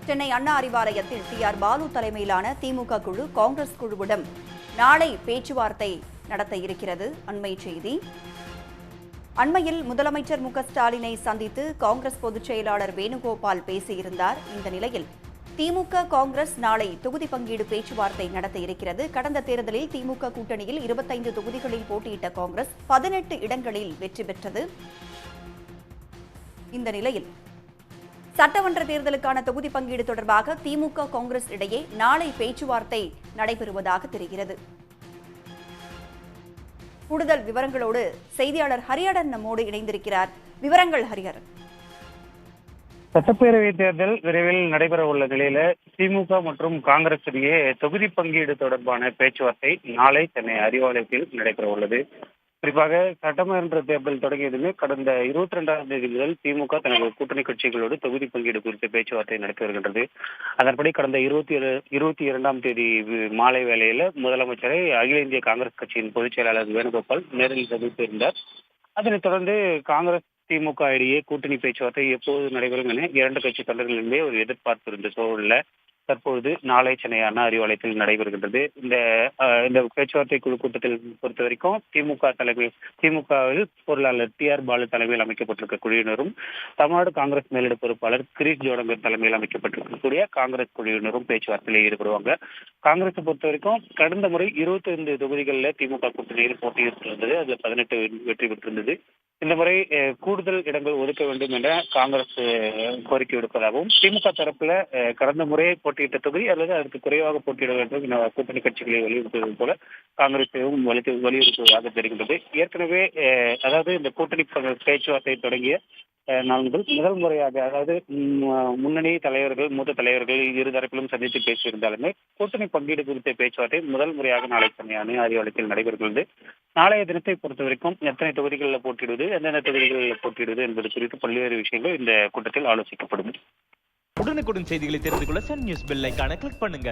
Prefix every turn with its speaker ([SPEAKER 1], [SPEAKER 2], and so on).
[SPEAKER 1] சென்னை அண்ணா அறிவாலயத்தில் டி.ஆர். பாலு தலைமையிலான திமுக குழு காங்கிரஸ் குழுவிடம் நாளை பேச்சுவார்த்தை நடத்த இருக்கிறது. அண்மை செய்தி. அண்மையில் முதலமைச்சர் மு.க.ஸ்டாலினை சந்தித்து காங்கிரஸ் பொதுச் செயலாளர் வேணுகோபால் பேசியிருந்தார். இந்த நிலையில் திமுக காங்கிரஸ் நாளை தொகுதி பங்கீடு பேச்சுவார்த்தை நடத்த இருக்கிறது. கடந்த தேர்தலில் திமுக கூட்டணியில் 25 தொகுதிகளில் போட்டியிட்ட காங்கிரஸ் 18 இடங்களில் வெற்றி பெற்றது. இந்த நிலையில் சட்டமன்ற தேர்தலுக்கான தொகுதி பங்கீடு தொடர்பாக திமுக காங்கிரஸ் இடையே நாளை பேச்சுவார்த்தை நடைபெறுவதாக தெரிகிறது. கூடுதல் விவரங்களோடு செய்தியாளர் ஹரிஹரன் நம்மோடு இணைந்திருக்கிறார். விவரங்கள் ஹரிஹரன்.
[SPEAKER 2] சட்டப்பேரவை தேர்தல் விரைவில் நடைபெற உள்ள நிலையில திமுக மற்றும் காங்கிரஸ் இடையே தொகுதி பங்கீடு தொடர்பான பேச்சுவார்த்தை நாளை சென்னை அறிவாலயத்தில் நடைபெற உள்ளது. குறிப்பாக சட்டமன்ற தேர்தல் தொடங்கியதுமே கடந்த 22ஆம் தேதி முதல் திமுக தனது கூட்டணி கட்சிகளோடு தொகுதி பங்கீடு குறித்த பேச்சுவார்த்தை நடத்தி வருகின்றது. அதன்படி கடந்த 22ஆம் தேதி மாலை வேளையில முதலமைச்சரை அகில இந்திய காங்கிரஸ் கட்சியின் பொதுச் செயலாளர் வேணுகோபால் நேரில் சந்தித்திருந்தார். அதனைத் தொடர்ந்து காங்கிரஸ் திமுக இடையே கூட்டணி பேச்சுவார்த்தை எப்போது நடைபெறும் என இரண்டு கட்சி தொண்டர்களிடையே ஒரு எதிர்பார்ப்பு இருந்த சூழல்ல தற்பொழுது நாளை சென்னை அண்ணா அறிவாலயத்தில் நடைபெறுகின்றது. இந்த பேச்சுவார்த்தை குழு கூட்டத்தில் பொறுத்த வரைக்கும் திமுகவில் பொருளாளர் டி.ஆர். பாலு தலைமையில் அமைக்கப்பட்டிருக்க குழுவினரும், தமிழ்நாடு காங்கிரஸ் மேலிட பொறுப்பாளர் கிரீஷ் ஜோடங்கர் தலைமையில் அமைக்கப்பட்டிருக்கக்கூடிய காங்கிரஸ் குழுவினரும் பேச்சுவார்த்தையில் ஈடுபடுவாங்க. காங்கிரஸை பொறுத்த வரைக்கும் கடந்த முறை 25 தொகுதிகளில் திமுக கூட்டணியில் போட்டியிட்டிருந்தது. அதுல 18 வெற்றி பெற்றிருந்தது. இந்த முறை கூடுதல் இடங்கள் ஒதுக்க வேண்டும் என்ற காங்கிரஸ் கோரிக்கை விடுப்பதாகவும், திமுக தரப்புல கடந்த முறை போட்டியிட்ட தொகுதி அல்லது அதற்கு குறைவாக போட்டியிட வேண்டும் என கூட்டணி கட்சிகளை வலியுறுத்துவது போல காங்கிரஸையும் வலியுறுத்துவதாக தெரிகின்றது. ஏற்கனவே அதாவது இந்த கூட்டணி பேச்சுவார்த்தை தொடங்கிய நாள் முதல் முறையாக, அதாவது முன்னணி தலைவர்கள், மூத்த தலைவர்கள் இரு தரப்பிலும் சந்தித்து பேசியிருந்தாலுமே கூட்டணி பங்கீடு குறித்த பேச்சுவார்த்தை முதல் முறையாக நாளை சென்னை அண்ணா அறிவாலயத்தில் நடைபெறுகிறது. நாளைய தினத்தை பொறுத்த வரைக்கும் எத்தனை தொகுதிகளில் போட்டியிடுவது, எந்தெந்த தொகுதிகளில் போட்டியிடுவது என்பது குறித்து பல்வேறு விஷயங்கள் இந்த கூட்டத்தில் ஆலோசிக்கப்படும்.
[SPEAKER 3] உடனுக்குடன் செய்திகளை தெரிந்து கொள்ள சன் நியூஸ் பெல் ஐகானை கிளிக் பண்ணுங்க.